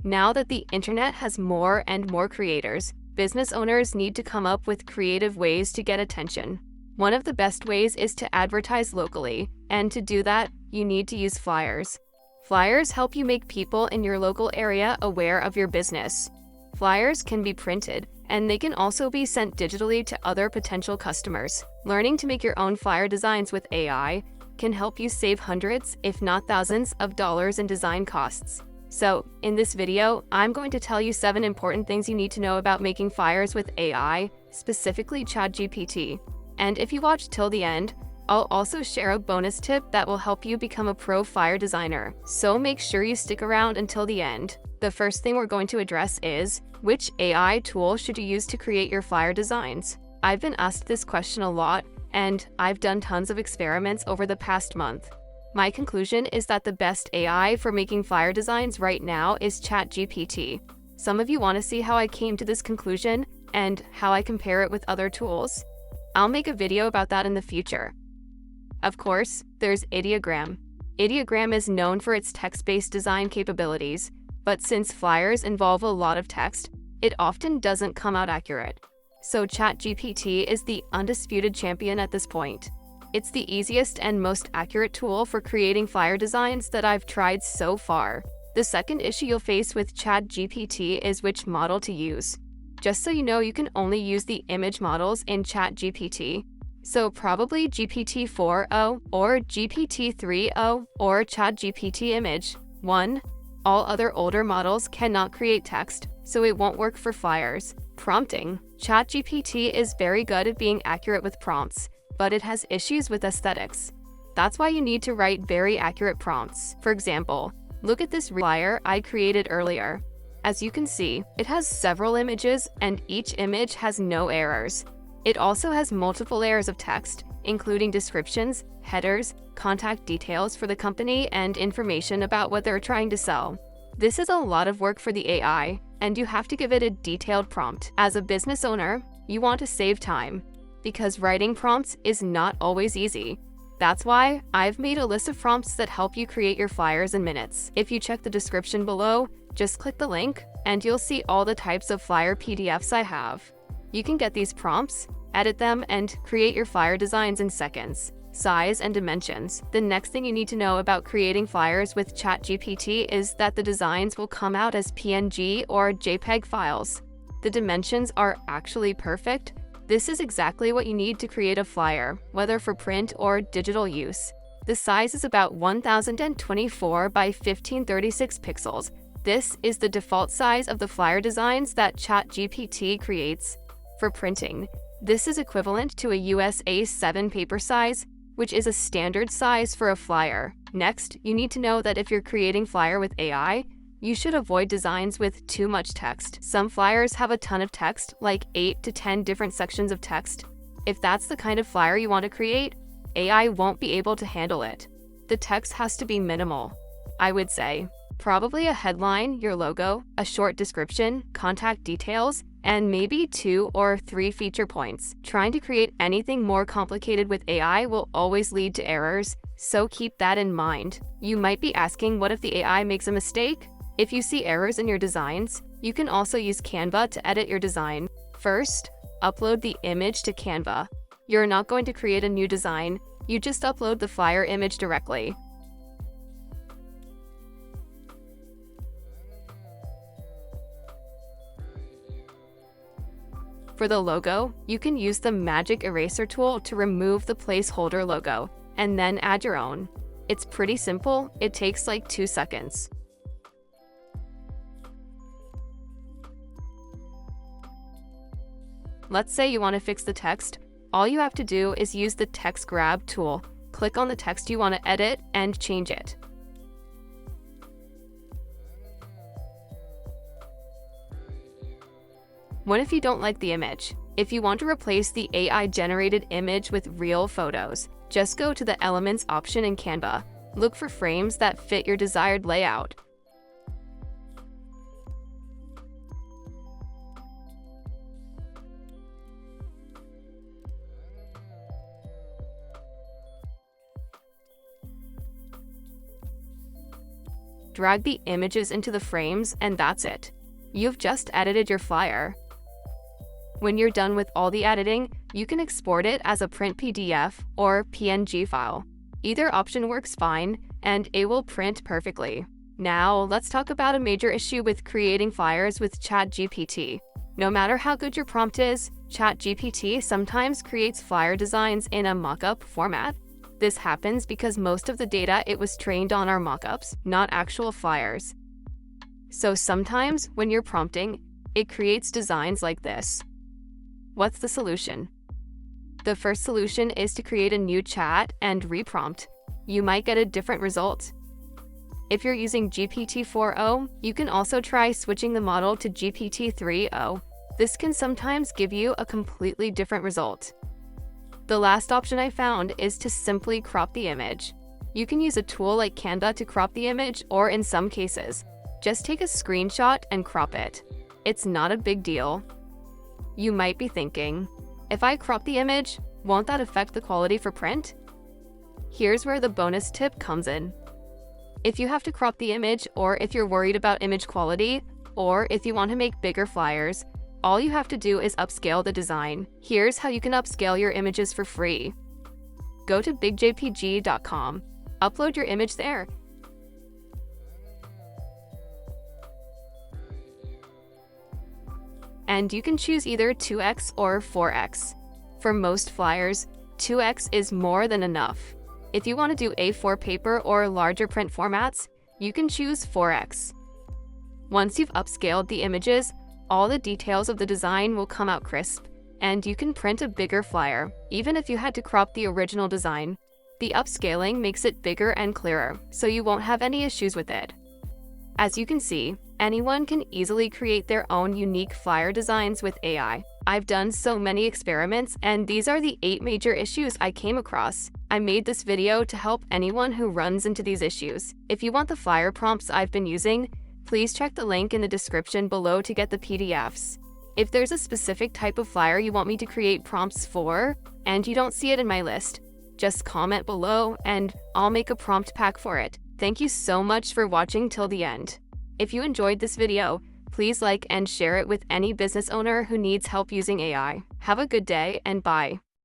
Now that the internet has more and more creators, business owners need to come up with creative ways to get attention. One of the best ways is to advertise locally, and to do that, you need to use flyers. Flyers help you make people in your local area aware of your business. Flyers can be printed, and they can also be sent digitally to other potential customers. Learning to make your own flyer designs with AI can help you save hundreds, if not thousands, of dollars in design costs. So, in this video, I'm going to tell you 7 important things you need to know about making flyers with AI, specifically ChatGPT. And if you watch till the end, I'll also share a bonus tip that will help you become a pro flyer designer. So make sure you stick around until the end. The first thing we're going to address is, which AI tool should you use to create your flyer designs? I've been asked this question a lot, and I've done tons of experiments over the past month. My conclusion is that the best AI for making flyer designs right now is ChatGPT. Some of you want to see how I came to this conclusion and how I compare it with other tools. I'll make a video about that in the future. Of course, there's Ideogram. Ideogram is known for its text-based design capabilities, but since flyers involve a lot of text, it often doesn't come out accurate. So ChatGPT is the undisputed champion at this point. It's the easiest and most accurate tool for creating flyer designs that I've tried so far. The second issue you'll face with ChatGPT is which model to use. Just so you know, you can only use the image models in ChatGPT. So probably GPT-4o or GPT-3o or ChatGPT Image 1. All other older models cannot create text, so it won't work for flyers. Prompting. ChatGPT is very good at being accurate with prompts, but it has issues with aesthetics. That's why you need to write very accurate prompts. For example, look at this flyer I created earlier. As you can see, it has several images and each image has no errors. It also has multiple layers of text, including descriptions, headers, contact details for the company, and information about what they're trying to sell. This is a lot of work for the AI, and you have to give it a detailed prompt. As a business owner, you want to save time, because writing prompts is not always easy. That's why I've made a list of prompts that help you create your flyers in minutes. If you check the description below, just click the link, and you'll see all the types of flyer PDFs I have. You can get these prompts, edit them, and create your flyer designs in seconds. Size and dimensions. The next thing you need to know about creating flyers with ChatGPT is that the designs will come out as PNG or JPEG files. The dimensions are actually perfect. This is exactly what you need to create a flyer, whether for print or digital use. The size is about 1024 by 1536 pixels. This is the default size of the flyer designs that ChatGPT creates. For printing, this is equivalent to a US A7 paper size, which is a standard size for a flyer. Next, you need to know that if you're creating flyer with AI, you should avoid designs with too much text. Some flyers have a ton of text, like 8 to 10 different sections of text. If that's the kind of flyer you want to create, AI won't be able to handle it. The text has to be minimal. I would say, probably a headline, your logo, a short description, contact details, and maybe 2 or 3 feature points. Trying to create anything more complicated with AI will always lead to errors, so keep that in mind. You might be asking, what if the AI makes a mistake? If you see errors in your designs, you can also use Canva to edit your design. First, upload the image to Canva. You're not going to create a new design, you just upload the flyer image directly. For the logo, you can use the magic eraser tool to remove the placeholder logo, and then add your own. It's pretty simple, it takes like 2 seconds. Let's say you want to fix the text. All you have to do is use the text grab tool. Click on the text you want to edit and change it. What if you don't like the image? If you want to replace the AI-generated image with real photos, just go to the Elements option in Canva. Look for frames that fit your desired layout. drag the images into the frames, and that's it. You've just edited your flyer. When you're done with all the editing, you can export it as a print PDF or PNG file. Either option works fine, and it will print perfectly. Now, let's talk about a major issue with creating flyers with ChatGPT. No matter how good your prompt is, ChatGPT sometimes creates flyer designs in a mockup format. This happens because most of the data it was trained on are mockups, not actual flyers. So sometimes, when you're prompting, it creates designs like this. What's the solution? The first solution is to create a new chat and reprompt. You might get a different result. If you're using GPT-4o, you can also try switching the model to GPT-3o. This can sometimes give you a completely different result. The last option I found is to simply crop the image. You can use a tool like Canva to crop the image, or in some cases, just take a screenshot and crop it. It's not a big deal. You might be thinking, if I crop the image, won't that affect the quality for print? Here's where the bonus tip comes in. If you have to crop the image, or if you're worried about image quality, or if you want to make bigger flyers, all you have to do is upscale the design. Here's how you can upscale your images for free. Go to bigjpg.com, upload your image there. And you can choose either 2x or 4x. For most flyers, 2x is more than enough. If you want to do A4 paper or larger print formats, you can choose 4x. Once you've upscaled the images, all the details of the design will come out crisp, and you can print a bigger flyer, even if you had to crop the original design. The upscaling makes it bigger and clearer, so you won't have any issues with it. As you can see, anyone can easily create their own unique flyer designs with AI. I've done so many experiments, and these are the 8 major issues I came across. I made this video to help anyone who runs into these issues. If you want the flyer prompts I've been using, please check the link in the description below to get the PDFs. If there's a specific type of flyer you want me to create prompts for, and you don't see it in my list, just comment below and I'll make a prompt pack for it. Thank you so much for watching till the end. If you enjoyed this video, please like and share it with any business owner who needs help using AI. Have a good day and bye.